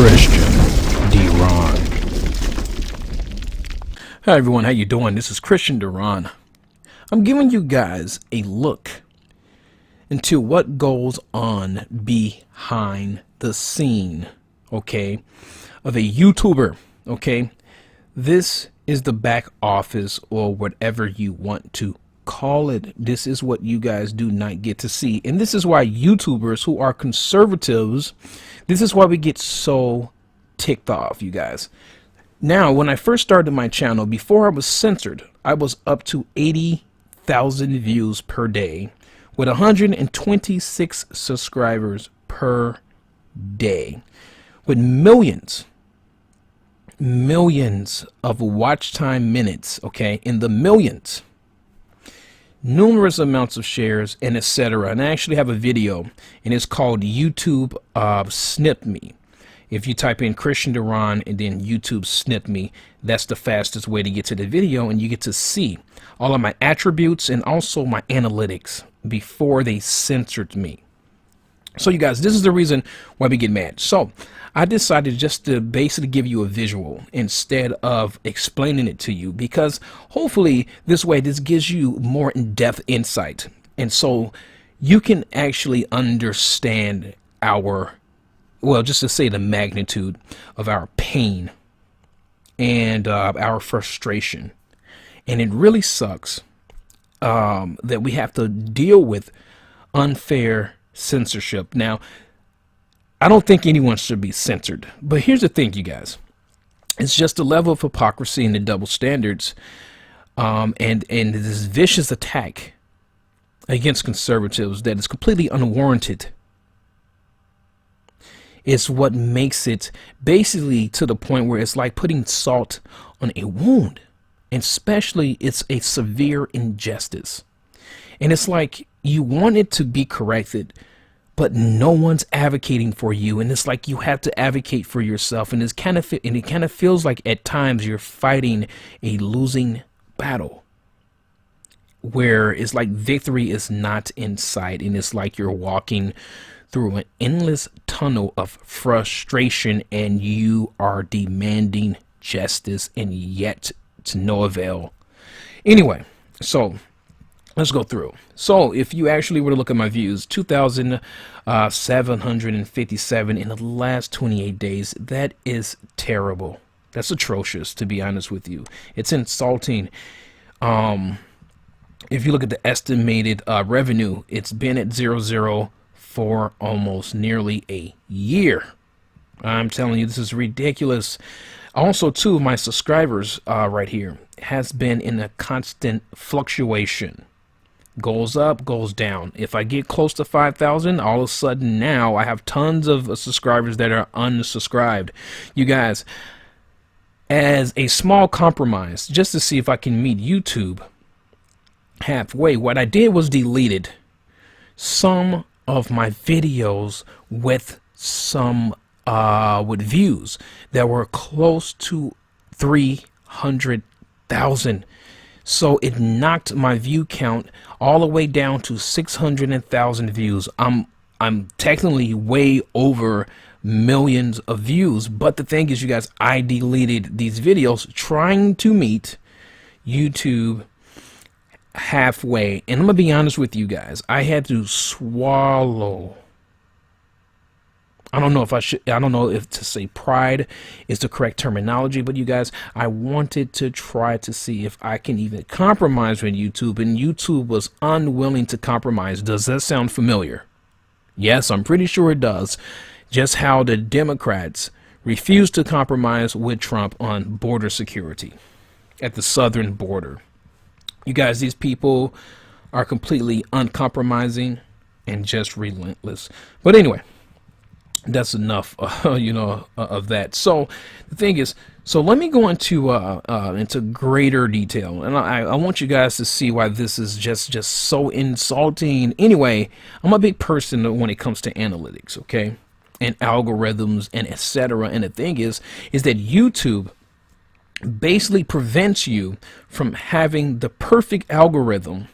Christian Duran. Hi everyone, how you doing? This is Christian Duran. I'm giving you guys a look into what goes on behind the scene, okay, of a YouTuber, okay? This is the back office, or whatever you want to call it. This is what you guys do not get to see. And this is why YouTubers who are conservatives, this is why we get so ticked off, you guys. Now, when I first started my channel, before I was censored, I was up to 80,000 views per day with 126 subscribers per day, with millions of watch time minutes, okay, in the millions, numerous amounts of shares, and etc. And I actually have a video, and it's called YouTube Snip Me. If you type in Christian Duran and then YouTube Snip Me, that's the fastest way to get to the video, and you get to see all of my attributes and also my analytics before they censored me. So you guys, this is the reason why we get mad. So I decided just to basically give you a visual instead of explaining it to you, because hopefully this way this gives you more in-depth insight, and so you can actually understand our, well, just to say the magnitude of our pain and our frustration. And it really sucks that we have to deal with unfair censorship. Now, I don't think anyone should be censored, but here's the thing, you guys. It's just a level of hypocrisy and the double standards, and this vicious attack against conservatives that is completely unwarranted. It's what makes it basically to the point where it's like putting salt on a wound, and especially it's a severe injustice. And it's like you want it to be corrected, but no one's advocating for you, and it's like you have to advocate for yourself, and it kind of feels like at times you're fighting a losing battle, where it's like victory is not in sight, and it's like you're walking through an endless tunnel of frustration, and you are demanding justice, and yet to no avail. Anyway, so let's go through. So if you actually were to look at my views, 2,757 in the last 28 days, that is terrible. That's atrocious, to be honest with you. It's insulting. If you look at the estimated revenue, it's been at 0 for almost nearly a year. I'm telling you, this is ridiculous. Also, too, my subscribers right here has been in a constant fluctuation. Goes up, goes down. If I get close to 5,000, all of a sudden now I have tons of subscribers that are unsubscribed. You guys, as a small compromise, just to see if I can meet YouTube halfway, what I did was deleted some of my videos with some with views that were close to 300,000. So it knocked my view count all the way down to 600,000 views. I'm technically way over millions of views, but the thing is, you guys, I deleted these videos trying to meet YouTube halfway. And I'm gonna be honest with you guys, I had to swallow. I don't know if to say pride is the correct terminology, but you guys, I wanted to try to see if I can even compromise with YouTube, and YouTube was unwilling to compromise. Does that sound familiar? Yes, I'm pretty sure it does. Just how the Democrats refused to compromise with Trump on border security at the southern border. You guys, these people are completely uncompromising and just relentless. But anyway, that's enough, of that. So the thing is, so let me go into greater detail, and I want you guys to see why this is just so insulting. Anyway, I'm a big person when it comes to analytics, okay, and algorithms and etc. And the thing is that YouTube basically prevents you from having the perfect algorithm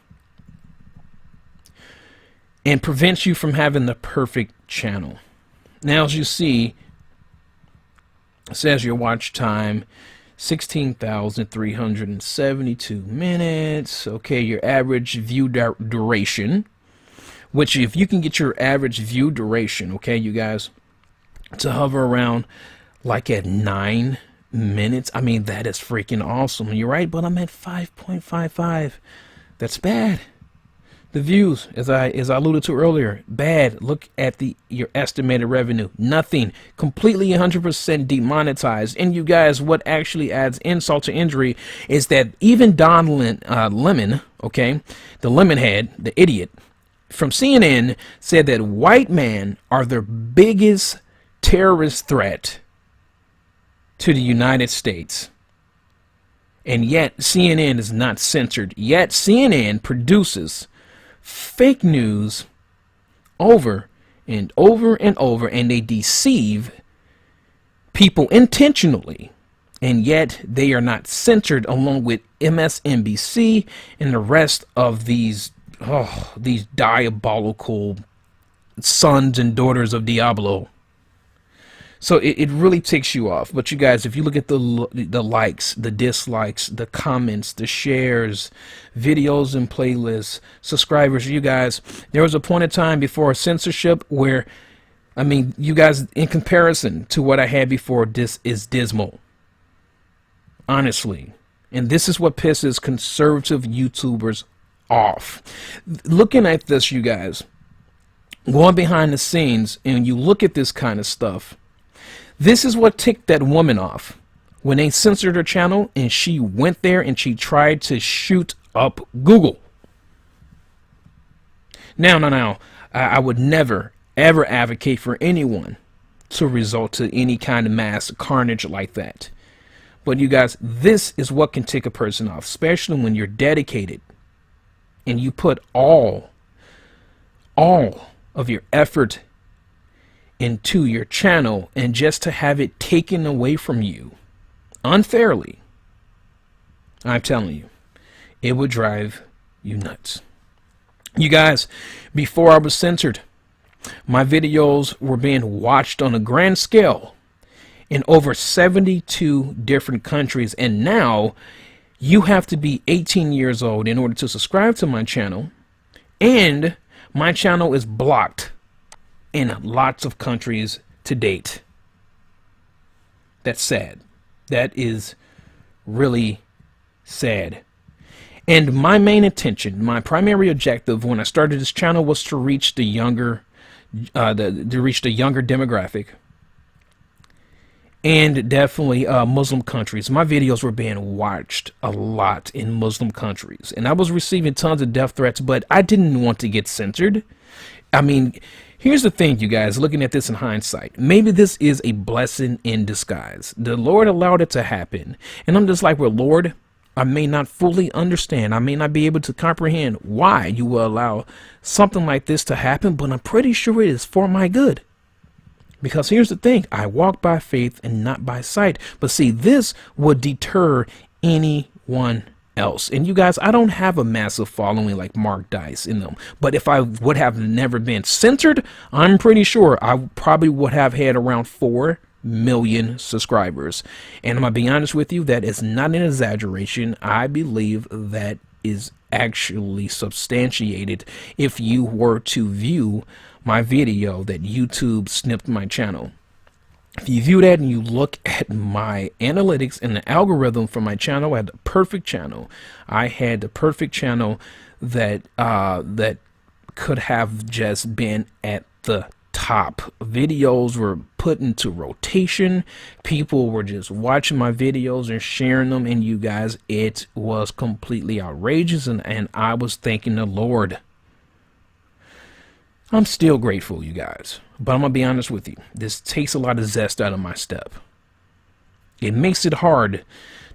and prevents you from having the perfect channel. Now, as you see, It says your watch time 16,372 minutes. Okay, your average view duration, which if you can get your average view duration, okay, you guys, to hover around like at 9 minutes, I mean, that is freaking awesome. You're right, but I'm at 5.55. That's bad. The views, as I alluded to earlier, bad. Look at your estimated revenue. Nothing. Completely 100% demonetized. And you guys, what actually adds insult to injury is that even Don Lemon, okay, the Lemonhead, the idiot from CNN, said that white men are their biggest terrorist threat to the United States. And yet CNN is not censored. Yet CNN produces fake news over and over and over, and they deceive people intentionally, and yet they are not censored, along with MSNBC and the rest of these diabolical sons and daughters of Diablo. So it really ticks you off. But you guys, if you look at the likes, the dislikes, the comments, the shares, videos and playlists, subscribers, you guys, there was a point in time before censorship where, I mean, you guys, in comparison to what I had before, this is dismal. Honestly. And this is what pisses conservative YouTubers off. Looking at this, you guys, going behind the scenes, and you look at this kind of stuff, this is what ticked that woman off when they censored her channel and she went there and she tried to shoot up Google. Now, I would never, ever advocate for anyone to resort to any kind of mass carnage like that. But you guys, this is what can tick a person off, especially when you're dedicated and you put all of your effort into your channel, and just to have it taken away from you unfairly, I'm telling you, it would drive you nuts. You guys, before I was censored, my videos were being watched on a grand scale in over 72 different countries, and now you have to be 18 years old in order to subscribe to my channel, and my channel is blocked in lots of countries to date. That's sad. That is really sad. And my main intention, my primary objective when I started this channel was to reach the younger, demographic, and definitely Muslim countries. My videos were being watched a lot in Muslim countries, and I was receiving tons of death threats, but I didn't want to get censored. I mean, here's the thing, you guys, looking at this in hindsight, maybe this is a blessing in disguise. The Lord allowed it to happen. And I'm just like, well, Lord, I may not fully understand. I may not be able to comprehend why you will allow something like this to happen, but I'm pretty sure it is for my good. Because here's the thing, I walk by faith and not by sight. But see, this would deter anyone else. And you guys, I don't have a massive following like Mark Dice in them, but if I would have never been censored, I'm pretty sure I probably would have had around 4 million subscribers. And I'm gonna be honest with you, that is not an exaggeration. I believe that is actually substantiated if you were to view my video that YouTube snipped my channel. If you view that and you look at my analytics and the algorithm for my channel, I had the perfect channel. I had the perfect channel that that could have just been at the top. Videos were put into rotation. People were just watching my videos and sharing them. And you guys, it was completely outrageous. And I was thanking the Lord. I'm still grateful, you guys, but I'm gonna be honest with you. This takes a lot of zest out of my step. It makes it hard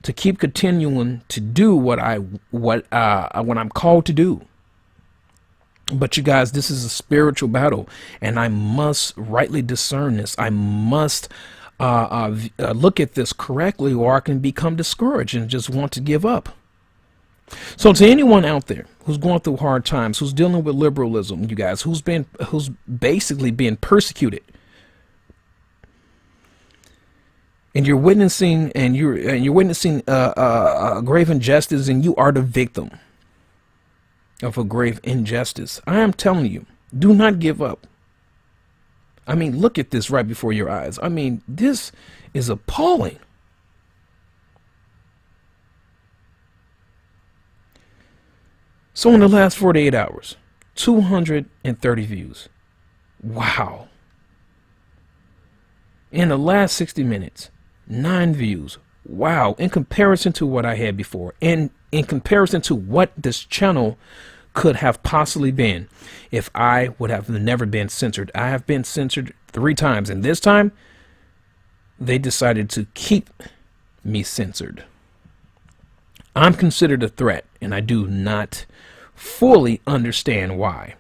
to keep continuing to do what I'm called to do. But you guys, this is a spiritual battle, and I must rightly discern this. I must look at this correctly, or I can become discouraged and just want to give up. So to anyone out there who's going through hard times, who's dealing with liberalism, you guys, who's basically being persecuted, and you're witnessing you're witnessing a grave injustice, and you are the victim of a grave injustice. I am telling you, do not give up. I mean, look at this right before your eyes. I mean, this is appalling. So in the last 48 hours, 230 views. Wow. In the last 60 minutes, 9 views. Wow. In comparison to what I had before, and in comparison to what this channel could have possibly been if I would have never been censored. I have been censored 3 times, and this time they decided to keep me censored. I'm considered a threat, and I do not fully understand why.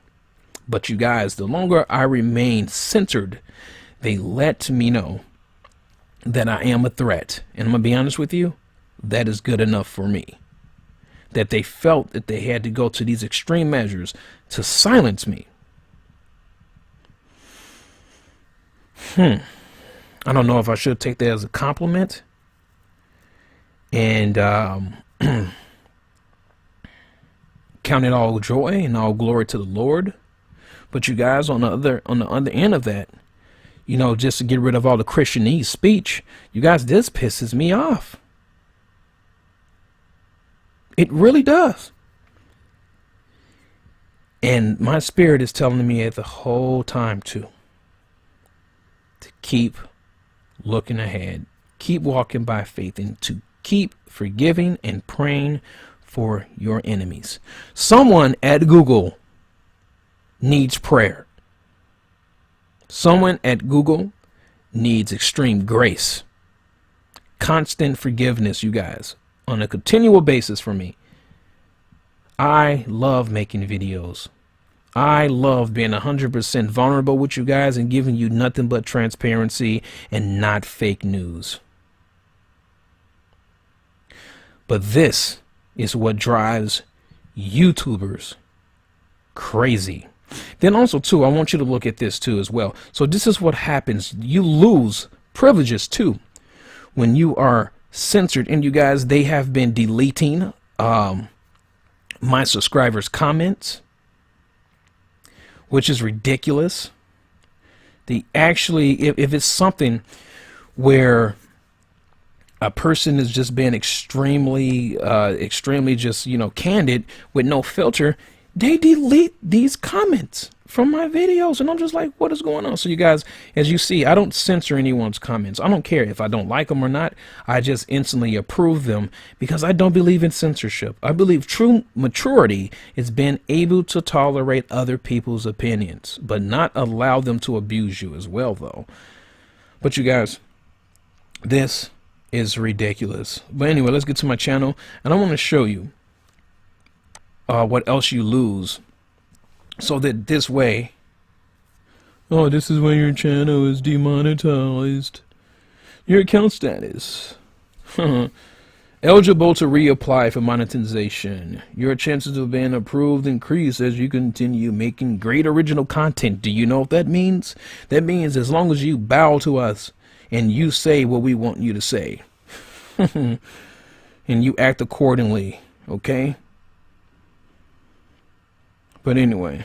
But you guys, the longer I remain censored, they let me know that I am a threat. And I'm going to be honest with you, that is good enough for me. That they felt that they had to go to these extreme measures to silence me. I don't know if I should take that as a compliment and count it all joy and all glory to the Lord. But you guys, on the other end of that, you know, just to get rid of all the Christianese speech, you guys, this pisses me off. It really does. And my spirit is telling me the whole time to keep looking ahead, keep walking by faith, and to keep forgiving and praying for your enemies. Someone at Google needs prayer. Someone at Google needs extreme grace, constant forgiveness, you guys, on a continual basis for me. I love making videos. I love being 100% vulnerable with you guys and giving you nothing but transparency and not fake news. But this is what drives YouTubers crazy. Then also too, I want you to look at this too as well. So this is what happens. You lose privileges too when you are censored. And you guys, they have been deleting my subscribers' comments, which is ridiculous. They actually, if it's something where a person is just being extremely just, you know, candid with no filter, they delete these comments from my videos. And I'm just like, what is going on? So you guys, as you see, I don't censor anyone's comments. I don't care if I don't like them or not. I just instantly approve them because I don't believe in censorship. I believe true maturity is being able to tolerate other people's opinions, but not allow them to abuse you as well, though. But you guys, this is ridiculous. But anyway, let's get to my channel, and I want to show you what else you lose, so that this way, oh, this is why your channel is demonetized. Your account status eligible to reapply for monetization. Your chances of being approved increase as you continue making great original content. Do you know what that means? That means as long as you bow to us and you say what we want you to say and you act accordingly, okay? But anyway,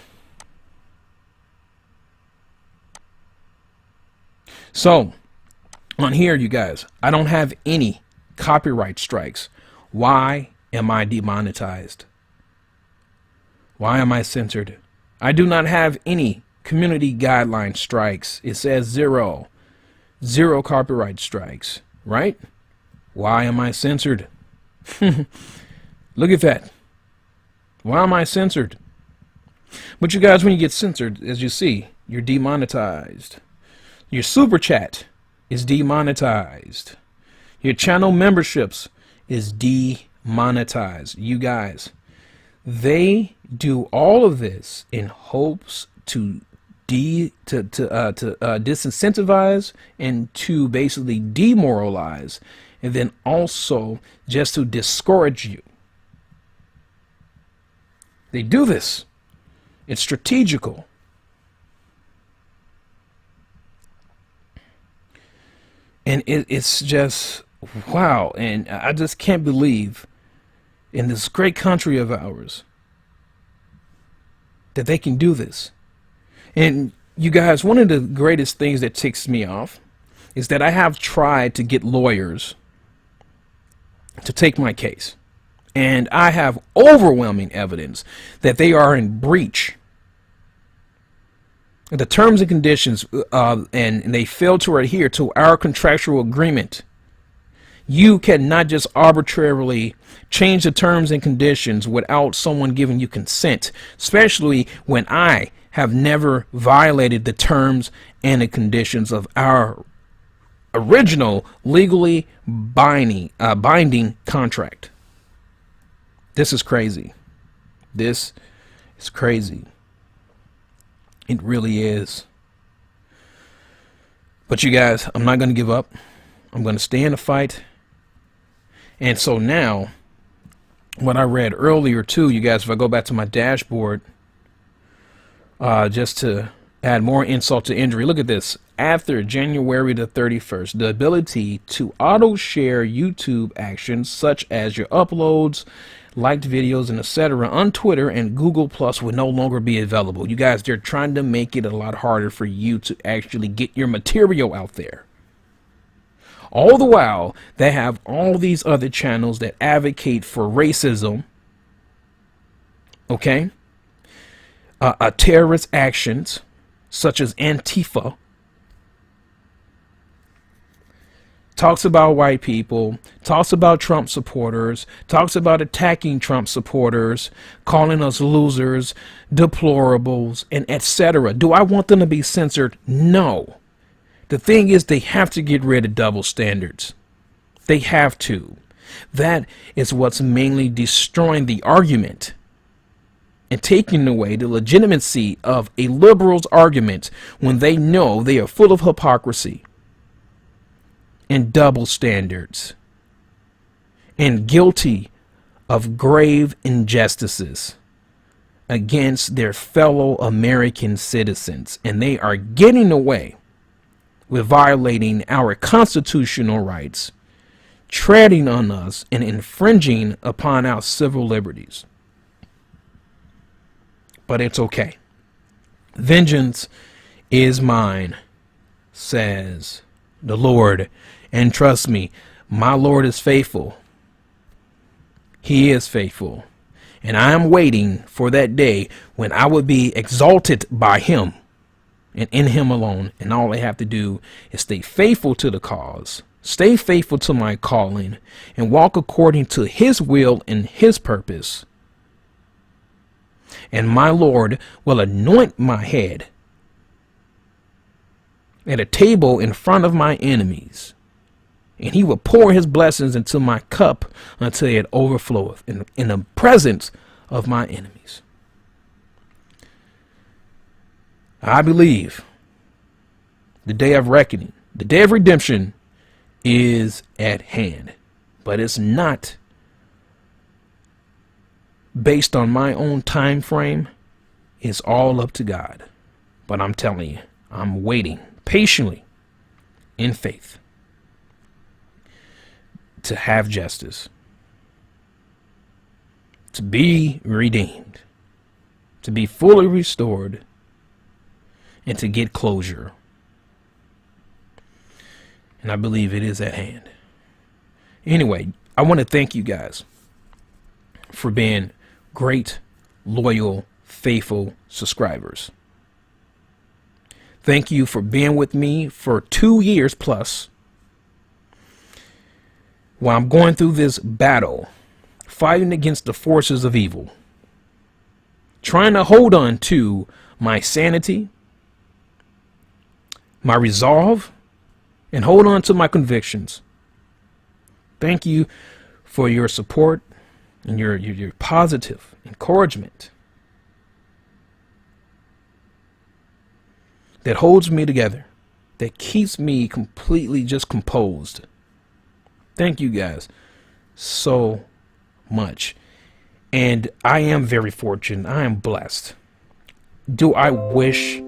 so on here, you guys, I don't have any copyright strikes. Why am I demonetized? Why am I censored? I do not have any community guideline strikes. It says zero copyright strikes, right? Why am I censored? Look at that. Why am I censored? But you guys, when you get censored, as you see, you're demonetized. Your super chat is demonetized. Your channel memberships is demonetized. You guys, they do all of this in hopes to disincentivize and to basically demoralize, and then also just to discourage you. They do this. It's strategical. And it's just wow. And I just can't believe in this great country of ours that they can do this. And you guys, one of the greatest things that ticks me off is that I have tried to get lawyers to take my case. And I have overwhelming evidence that they are in breach of the terms and conditions, and they fail to adhere to our contractual agreement. You cannot just arbitrarily change the terms and conditions without someone giving you consent, especially when I have never violated the terms and the conditions of our original legally binding contract. This is crazy. This is crazy. It really is. But you guys, I'm not going to give up. I'm going to stay in the fight. And so now, what I read earlier too, you guys, if I go back to my dashboard, just to add more insult to injury, look at this. After January the 31st, the ability to auto share YouTube actions such as your uploads, liked videos, and etc. on Twitter and Google Plus will no longer be available. You guys, they're trying to make it a lot harder for you to actually get your material out there. All the while, they have all these other channels that advocate for racism, okay? Terrorist actions such as Antifa, talks about white people, talks about Trump supporters, talks about attacking Trump supporters, calling us losers, deplorables, and etc. Do I want them to be censored? No. The thing is, they have to get rid of double standards. They have to. That is what's mainly destroying the argument and taking away the legitimacy of a liberal's argument when they know they are full of hypocrisy and double standards and guilty of grave injustices against their fellow American citizens. And they are getting away with violating our constitutional rights, treading on us, and infringing upon our civil liberties. But it's okay. Vengeance is mine, says the Lord. And trust me, my Lord is faithful. He is faithful. And I am waiting for that day when I will be exalted by him and in him alone. And all I have to do is stay faithful to the cause, stay faithful to my calling, and walk according to his will and his purpose. And my Lord will anoint my head at a table in front of my enemies, and he will pour his blessings into my cup until it overfloweth in the presence of my enemies. I believe the day of reckoning, the day of redemption is at hand, but it's not based on my own time frame. It's all up to God. But I'm telling you, I'm waiting patiently in faith to have justice, to be redeemed, to be fully restored, and to get closure. And I believe it is at hand. Anyway, I want to thank you guys for being great, loyal, faithful subscribers. Thank you for being with me for 2 years plus while I'm going through this battle, fighting against the forces of evil, trying to hold on to my sanity, my resolve, and hold on to my convictions. Thank you for your support and your positive encouragement that holds me together, that keeps me completely just composed. Thank you guys so much. And I am very fortunate. I am blessed. Do I wish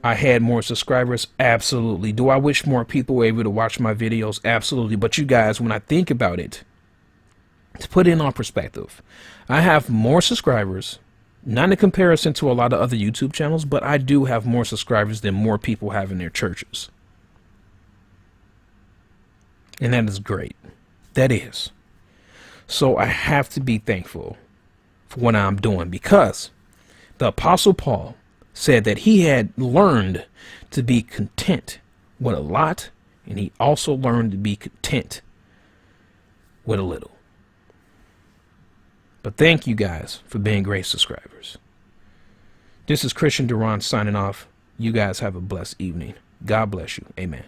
I had more subscribers? Absolutely. Do I wish more people were able to watch my videos? Absolutely. But you guys, when I think about it, to put it in our perspective, I have more subscribers, not in comparison to a lot of other YouTube channels, but I do have more subscribers than more people have in their churches. And that is great. That is. So I have to be thankful for what I'm doing, because the Apostle Paul said that he had learned to be content with a lot, and he also learned to be content with a little. But thank you guys for being great subscribers. This is Christian Durant signing off. You guys have a blessed evening. God bless you. Amen.